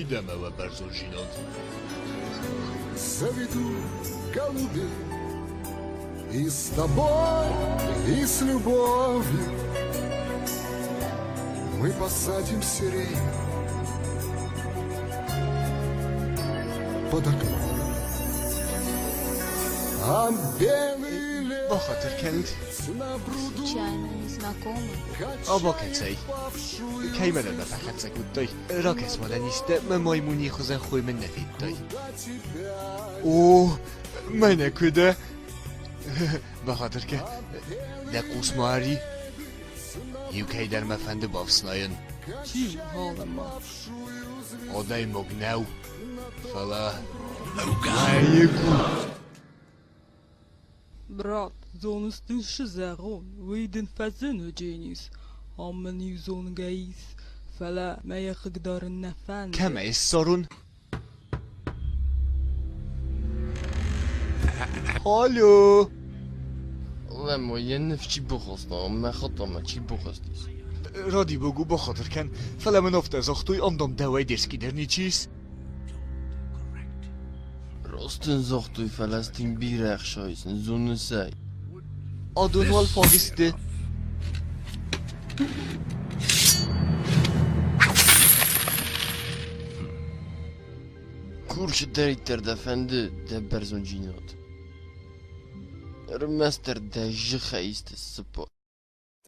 Йдемо в першу жінок. Заведу голубей и с тобой, и с любовью мы посадим сирень под окном, а белый лес Бахатırkend, на бруду Случайно незнакомый. Або кецей. Kejmelen fekhetszek uttaj. Rakesz van ennyiste, mert majd munyéhoz a hogy menne fittaj. Ó, meneküde. Bahadırke. De kusmari. Jukejder me fende bavsnajen. Чим голема? Oday mogneu. Fala. Ayıku. Брат, zonustin şizeron, weydin fezin öceğiniz. Ammen yüzon geyiz. Fele meye kıgdarın nefendi. Kemeyiz sorun. Alo. Lemo, jen w ci buchosno, me chotoma ci buchostis. Radi bogu bachadırken. Felemen ofte zochtuj, andam dewey dirskider niçiz. Rostun zochtuj Falastin birek şoysun, zunu say. Adın wal fagisti. Kurşu deriter defendi de berzoncinot. Rmester de jıxa istis spor.